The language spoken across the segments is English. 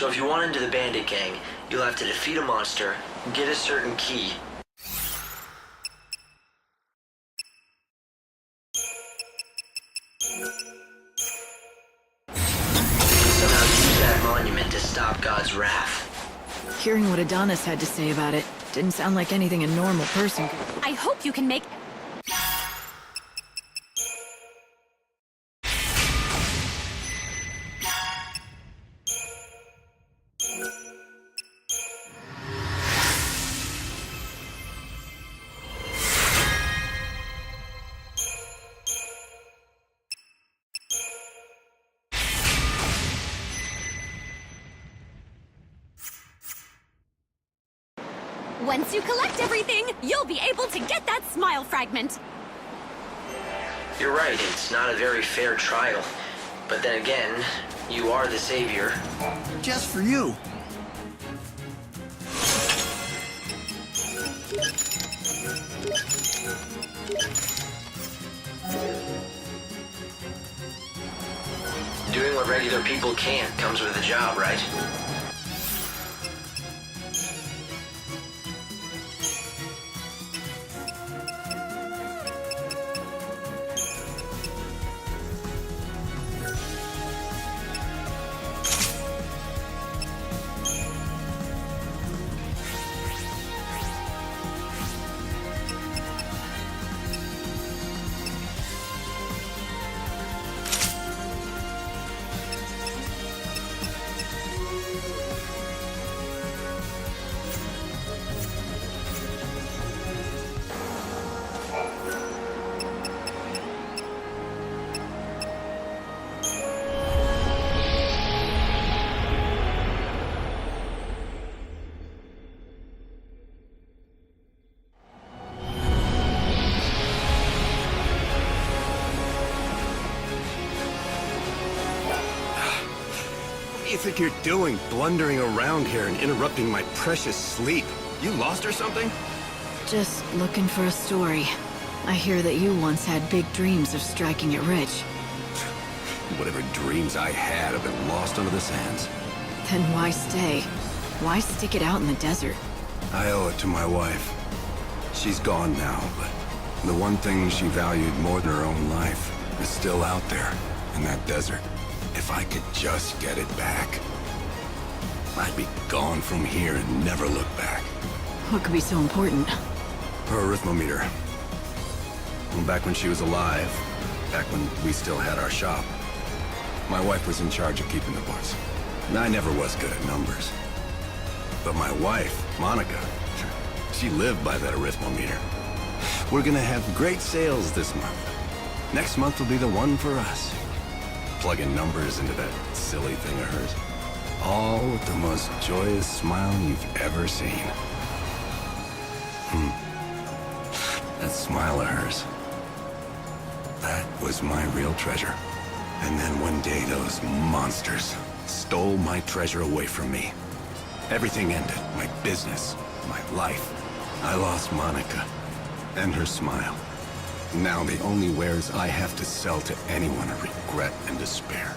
So if you want into the bandit gang, you'll have to defeat a monster, get a certain key. Somehow use that monument to stop God's wrath. Hearing what Adonis had to say about it didn't sound like anything a normal person could. I hope you can make... Once you collect everything, you'll be able to get that smile fragment. You're right, it's not a very fair trial. But then again, you are the savior. Just for you. Doing what regular people can't comes with a job, right? What do you think you're doing, blundering around here and interrupting my precious sleep? You lost or something? Just looking for a story. I hear that you once had big dreams of striking it rich. Whatever dreams I had have been lost under the sands. Then why stay? Why stick it out in the desert? I owe it to my wife. She's gone now, but the one thing she valued more than her own life is still out there in that desert. If I could just get it back, I'd be gone from here and never look back. What could be so important? Her arithmometer. Well, back when she was alive, back when we still had our shop, my wife was in charge of keeping the books. And I never was good at numbers. But my wife, Monica, she lived by that arithmometer. We're gonna have great sales this month. Next month will be the one for us. Plugging numbers into that silly thing of hers. All with the most joyous smile you've ever seen. That smile of hers. That was my real treasure. And then one day those monsters stole my treasure away from me. Everything ended. My business, my life. I lost Monica and her smile. Now the only wares I have to sell to anyone are regret and despair.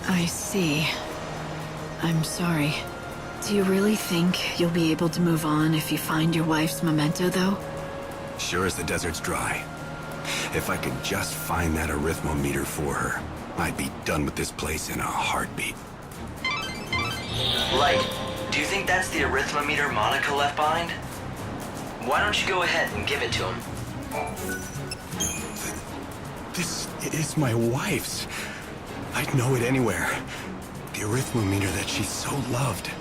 I see. I'm sorry. Do you really think you'll be able to move on if you find your wife's memento, though? Sure as the desert's dry. If I could just find that arithmometer for her, I'd be done with this place in a heartbeat. Light, do you think that's the arithmometer Monica left behind? Why don't you go ahead and give it to him? This is my wife's. I'd know it anywhere. The arithmometer that she so loved.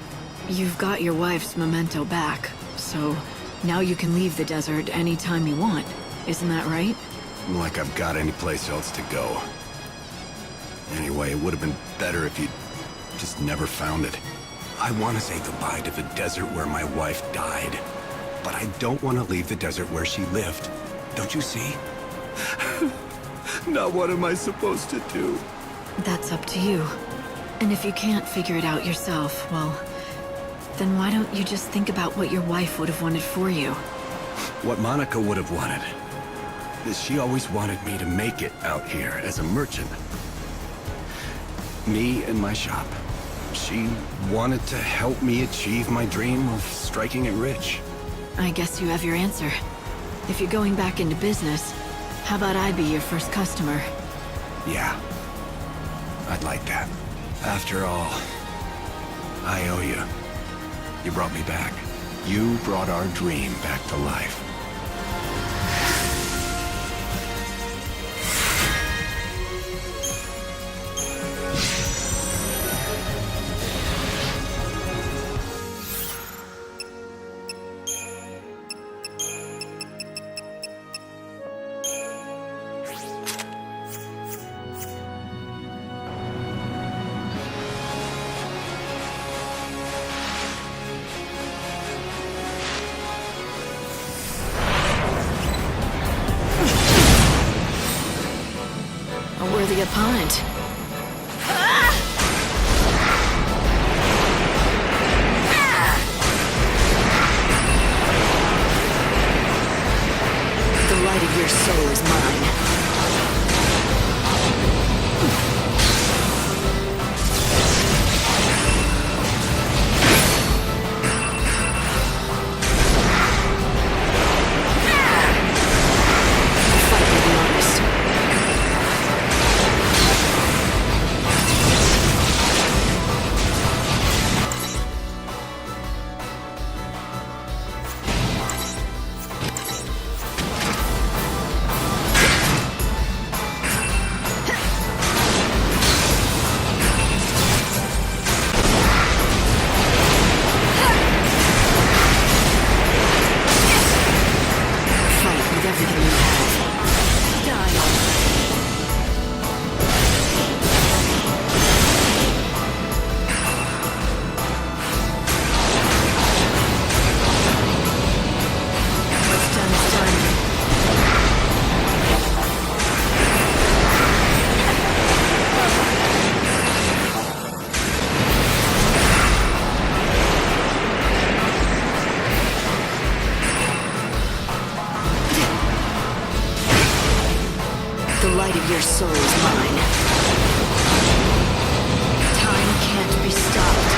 You've got your wife's memento back, so now you can leave the desert anytime you want. Isn't that right? Like I've got any place else to go. Anyway, it would have been better if you'd just never found it. I want to say goodbye to the desert where my wife died. But I don't want to leave the desert where she lived. Don't you see? Now what am I supposed to do? That's up to you. And if you can't figure it out yourself, well, then why don't you just think about what your wife would have wanted for you? What Monica would have wanted is she always wanted me to make it out here as a merchant. Me and my shop. She wanted to help me achieve my dream of striking it rich. I guess you have your answer. If you're going back into business, how about I be your first customer? Yeah. I'd like that. After all, I owe you. You brought me back. You brought our dream back to life. A worthy opponent. The light of your soul is mine. Fight with the honest. Fight with everything you have. Die. What's done is done. The light of your soul is mine. Time can't be stopped.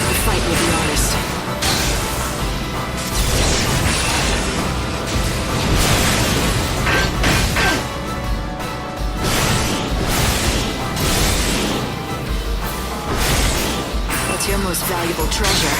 The fight will be honest. What's your most valuable treasure?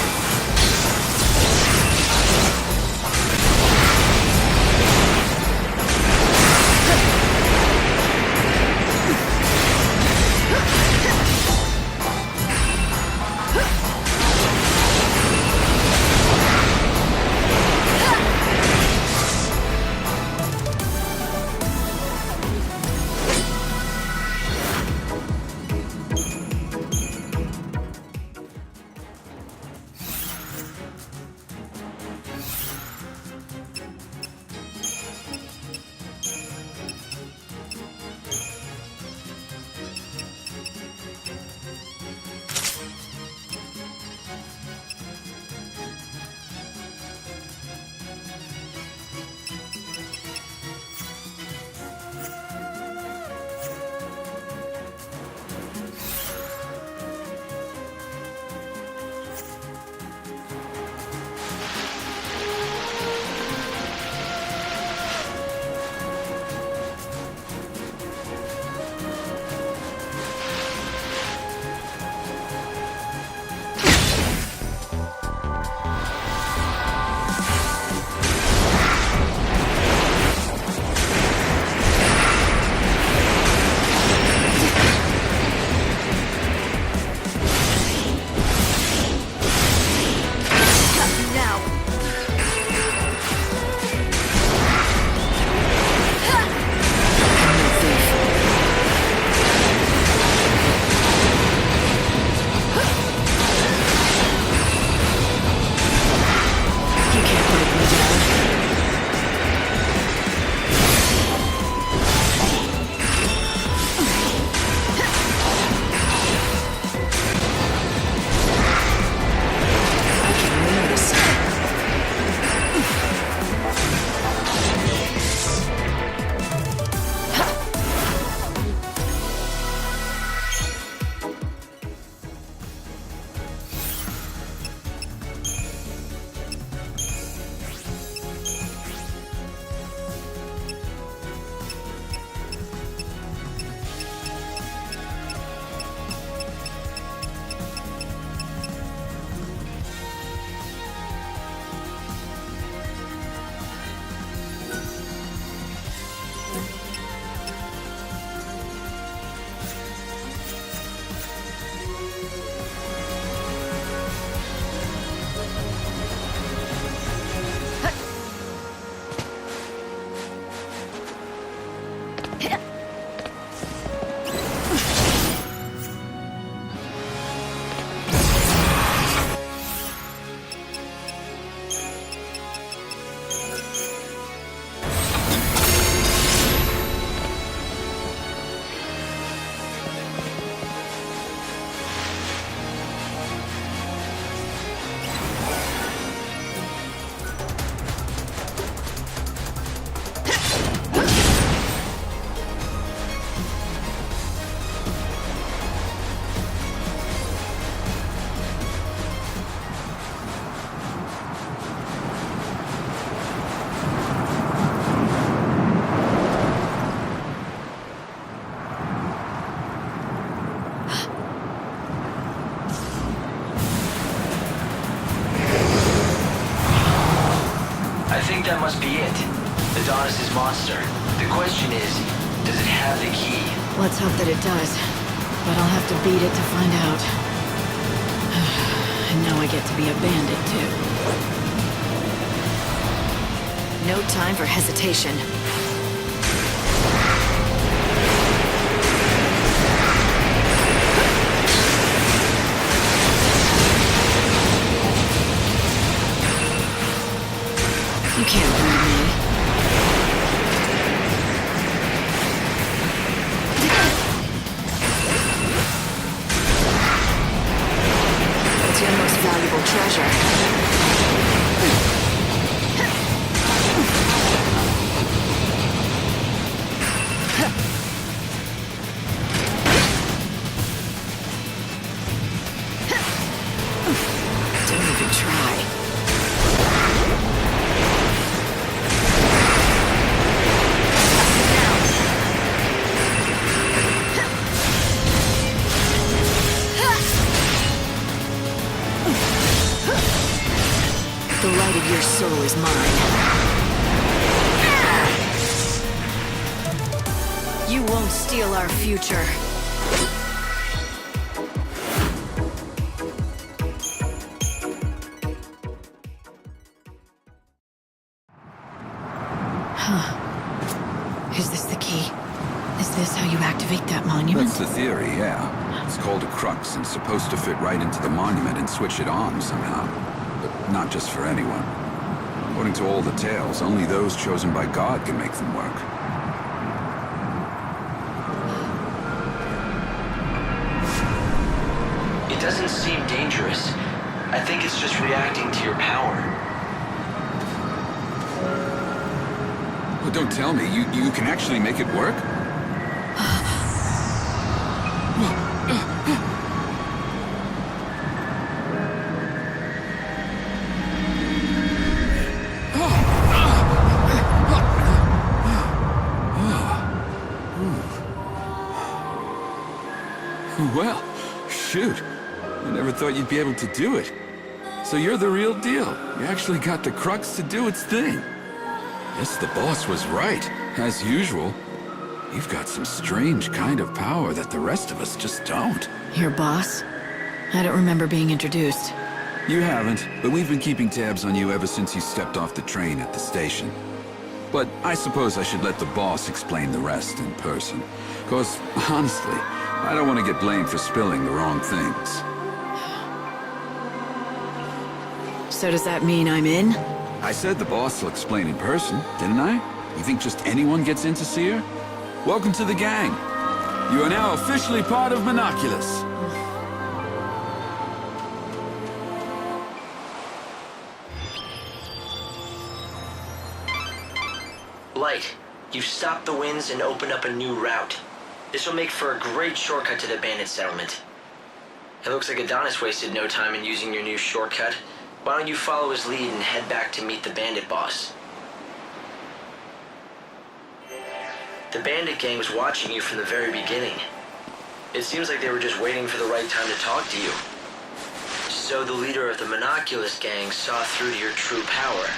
think that must be it. Adonis's monster. The question is, does it have the key? Let's hope that it does. But I'll have to beat it to find out. And now I get to be a bandit, too. No time for hesitation. You can't beat me. It's your most valuable treasure. Don't even try. The light of your soul is mine. You won't steal our future. Is this the key? Is this how you activate that monument? That's the theory, yeah. It's called a crux and supposed to fit right into the monument and switch it on somehow. But not just for anyone. According to all the tales, only those chosen by God can make them work. It doesn't seem dangerous. I think it's just reacting to your power. Well, don't tell me. You can actually make it work? Well, shoot. I never thought you'd be able to do it. So you're the real deal. You actually got the crux to do its thing. Yes, the boss was right. As usual. You've got some strange kind of power that the rest of us just don't. Your boss? I don't remember being introduced. You haven't, but we've been keeping tabs on you ever since you stepped off the train at the station. But I suppose I should let the boss explain the rest in person. 'Cause, honestly, I don't want to get blamed for spilling the wrong things. So does that mean I'm in? I said the boss will explain in person, didn't I? You think just anyone gets in to see her? Welcome to the gang. You are now officially part of Monoculus. Light, you've stopped the winds and opened up a new route. This will make for a great shortcut to the bandit settlement. It looks like Adonis wasted no time in using your new shortcut. Why don't you follow his lead and head back to meet the bandit boss? The bandit gang was watching you from the very beginning. It seems like they were just waiting for the right time to talk to you. So the leader of the Monoculus gang saw through to your true power.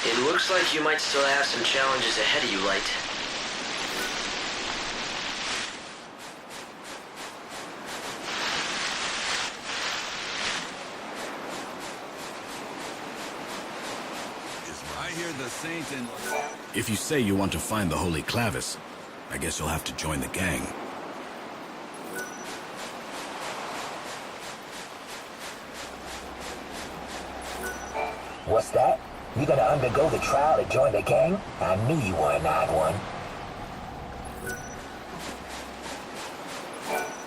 It looks like you might still have some challenges ahead of you, Light. I hear the saint and... If you say you want to find the Holy Clavis, I guess you'll have to join the gang. What's that? You gonna undergo the trial to join the gang? I knew you were an odd one.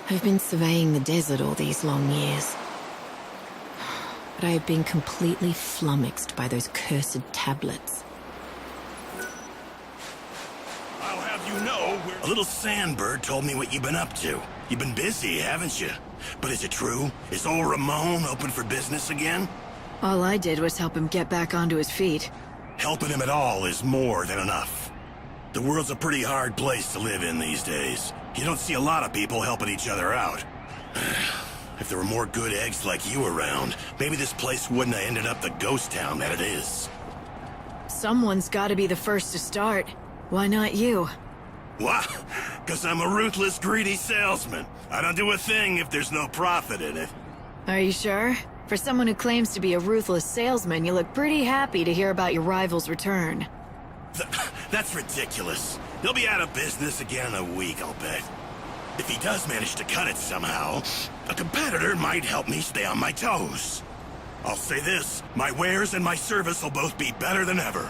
I've been surveying the desert all these long years. But I have been completely flummoxed by those cursed tablets. I'll have you know, a little sandbird told me what you've been up to. You've been busy, haven't you? But is it true? Is old Ramon open for business again? All I did was help him get back onto his feet. Helping him at all is more than enough. The world's a pretty hard place to live in these days. You don't see a lot of people helping each other out. If there were more good eggs like you around, maybe this place wouldn't have ended up the ghost town that it is. Someone's gotta be the first to start. Why not you? What? Because I'm a ruthless, greedy salesman. I don't do a thing if there's no profit in it. Are you sure? For someone who claims to be a ruthless salesman, you look pretty happy to hear about your rival's return. That's ridiculous. He'll be out of business again in a week, I'll bet. If he does manage to cut it somehow, a competitor might help me stay on my toes. I'll say this, my wares and my service will both be better than ever.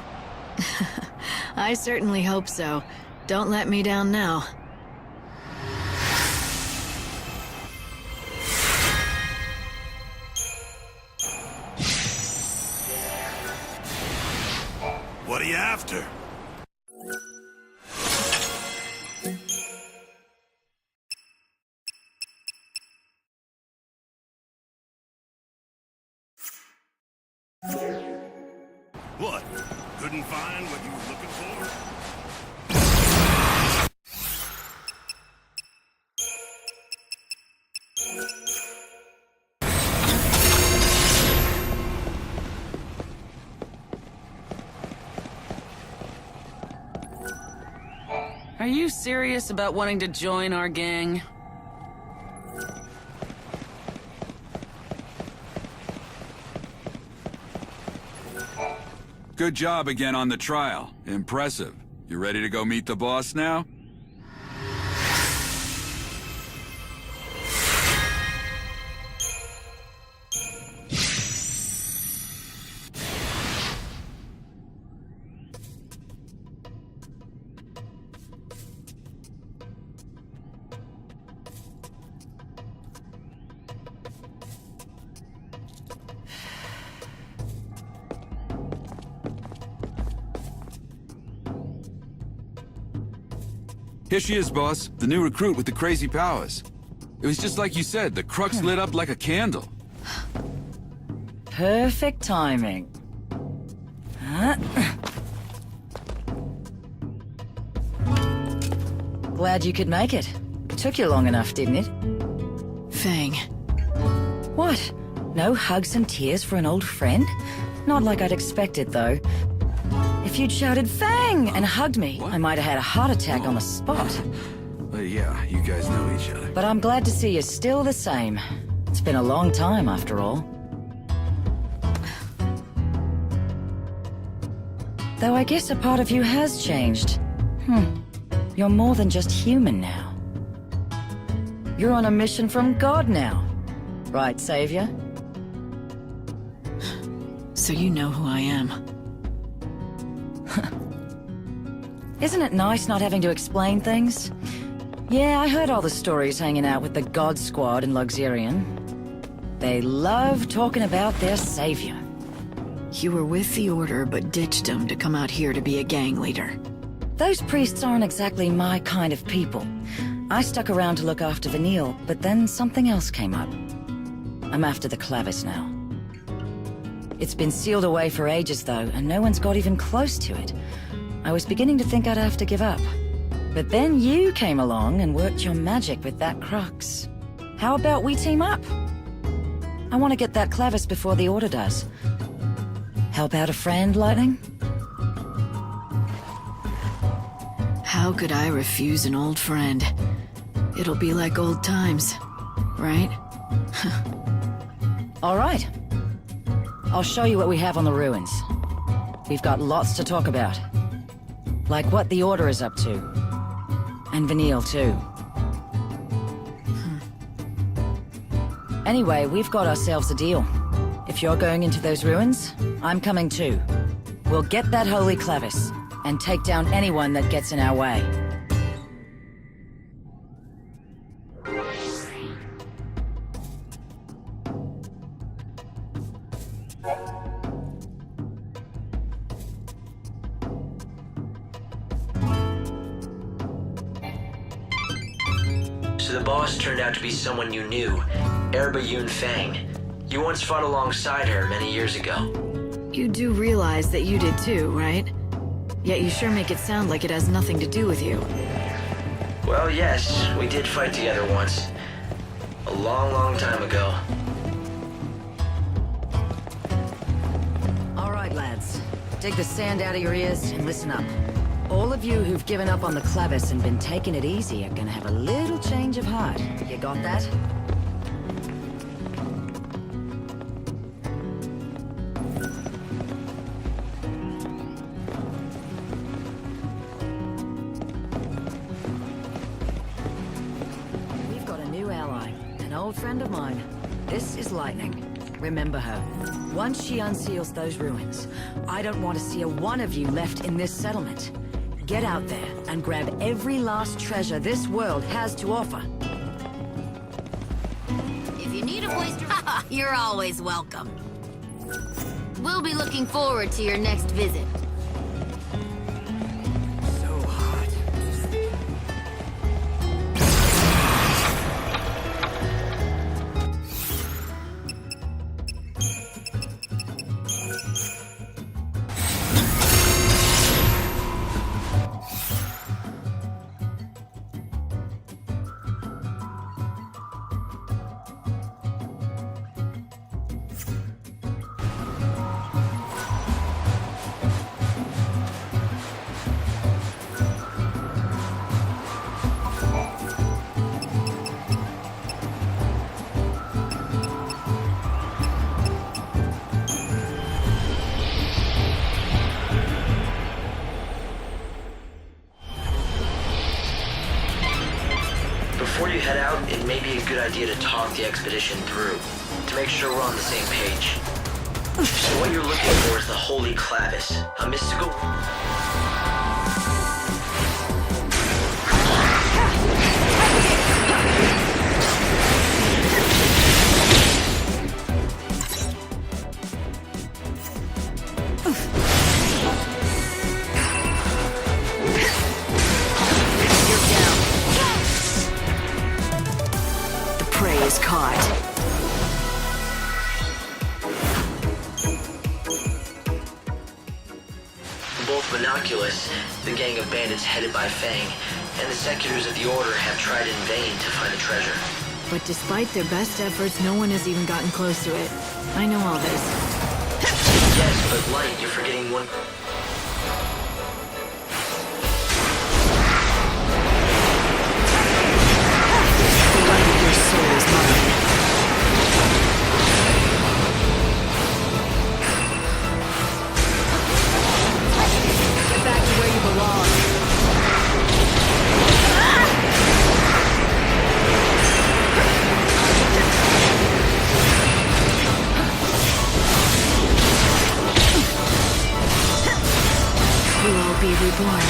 I certainly hope so. Don't let me down now. What are you after? What? Couldn't find what you were looking for? Are you serious about wanting to join our gang? Good job again on the trial. Impressive. You ready to go meet the boss now? Here she is, boss. The new recruit with the crazy powers. It was just like you said, the crux lit up like a candle. Perfect timing. Huh? Glad you could make it. Took you long enough, didn't it? Fang. What? No hugs and tears for an old friend? Not like I'd expected, though. If you'd shouted Fang and hugged me, I might have had a heart attack on the spot. Yeah, you guys know each other. But I'm glad to see you're still the same. It's been a long time, after all. Though I guess a part of you has changed. You're more than just human now. You're on a mission from God now. Right, Savior? So you know who I am. Isn't it nice not having to explain things? Yeah, I heard all the stories hanging out with the God Squad in Luxurion. They love talking about their savior. You were with the Order, but ditched them to come out here to be a gang leader. Those priests aren't exactly my kind of people. I stuck around to look after Vanille, but then something else came up. I'm after the clavis now. It's been sealed away for ages, though, and no one's got even close to it. I was beginning to think I'd have to give up. But then you came along and worked your magic with that crux. How about we team up? I want to get that clavis before the Order does. Help out a friend, Lightning? How could I refuse an old friend? It'll be like old times, right? All right. I'll show you what we have on the ruins. We've got lots to talk about. Like what the Order is up to. And Vanille, too. Anyway, we've got ourselves a deal. If you're going into those ruins, I'm coming too. We'll get that holy clavis, and take down anyone that gets in our way. So the boss turned out to be someone you knew, ESRB Fang. You once fought alongside her many years ago. You do realize that you did too, right? Yet you sure make it sound like it has nothing to do with you. Well, yes, we did fight together once. A long, long time ago. All right, lads. dig the sand out of your ears and listen up. All of you who've given up on the Clavis and been taking it easy are gonna have a little change of heart. You got that? We've got a new ally, an old friend of mine. This is Lightning. Remember her. Once she unseals those ruins, I don't want to see a one of you left in this settlement. Get out there and grab every last treasure this world has to offer. If you need a place to... You're always welcome. We'll be looking forward to your next visit. So hot. Before you head out, it may be a good idea to talk the expedition through, to make sure we're on the same page. So what you're looking for is the Holy Clavis, a mystical... Is caught. Both Monoculus, the gang of bandits headed by Fang, and the Secutors of the Order have tried in vain to find the treasure. But despite their best efforts, no one has even gotten close to it. I know all this. Yes, but Light, you're forgetting one... The light of your soul is mine. Get back to where you belong. We'll all be reborn.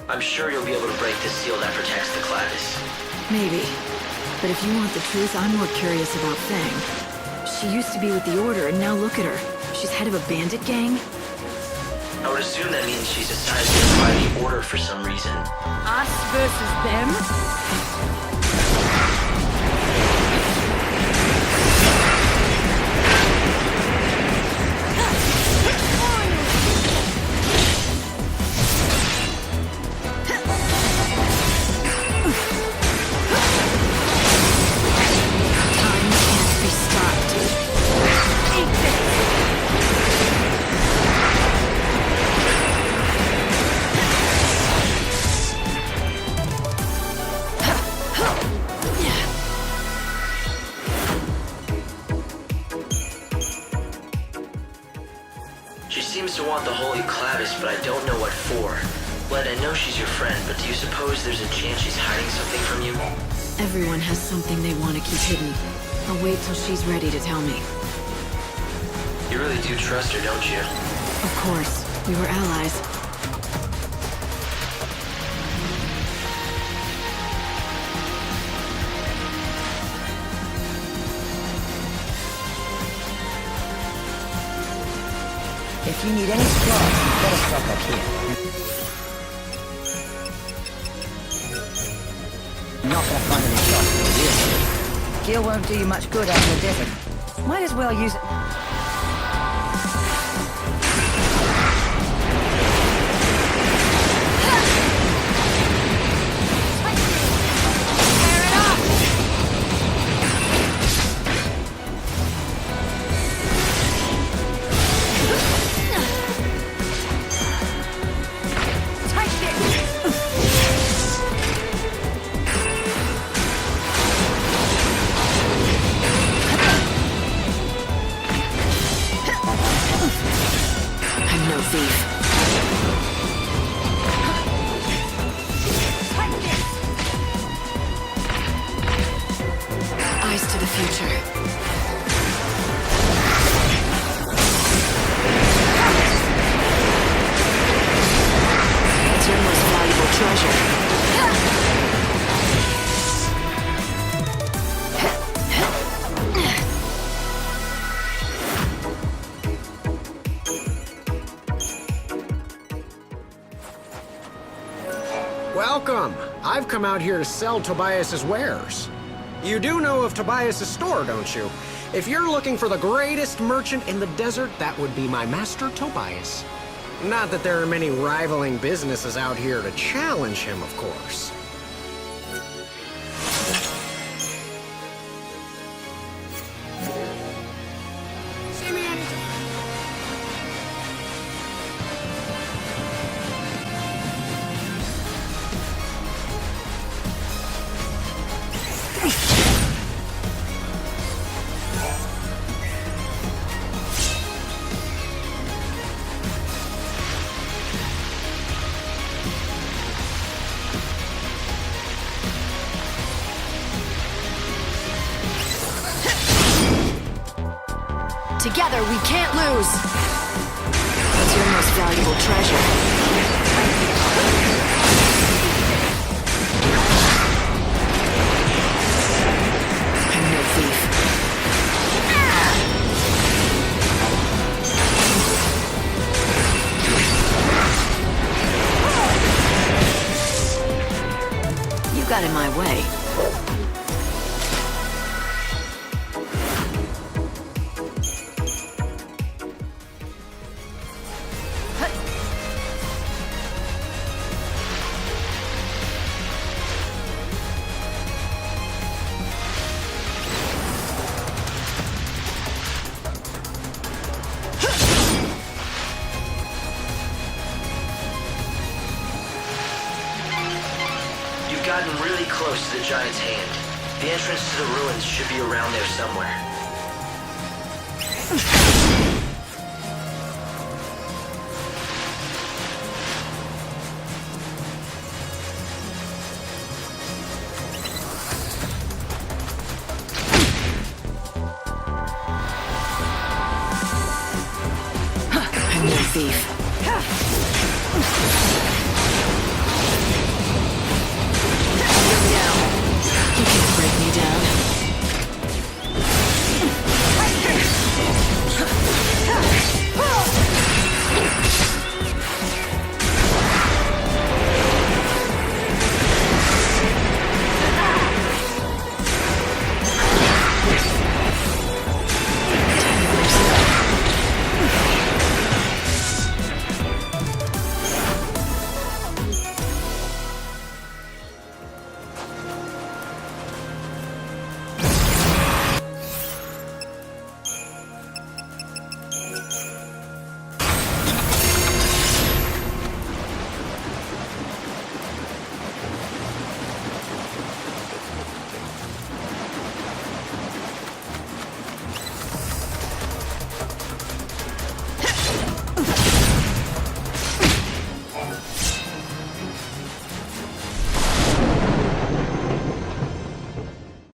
I'm sure you'll be able to break the seal that protects the Clavis. Maybe. But if you want the truth, I'm more curious about Fang. She used to be with the Order, and now look at her. She's head of a bandit gang? I would assume that means she's decided to defy the Order for some reason. Us versus them? She seems to want the Holy Clavis, but I don't know what for. Led, I know she's your friend, but do you suppose there's a chance she's hiding something from you? Everyone has something they want to keep hidden. I'll wait till she's ready to tell me. You really do trust her, don't you? Of course. We were allies. If you need any supplies, you've got to stock up here. Not gonna find any shots for you. Gear won't do you much good out in the desert. Might as well use it. Welcome. I've come out here to sell Tobias's wares. You do know of Tobias's store, don't you? If you're looking for the greatest merchant in the desert, that would be my master Tobias. Not that there are many rivaling businesses out here to challenge him, of course. See me anytime. Together, we can't lose. What's your most valuable treasure? I'm no thief. You got in my way. You've gotten really close to the Giant's Hand. The entrance to the ruins should be around there somewhere. I'm no thief. You can't break me down.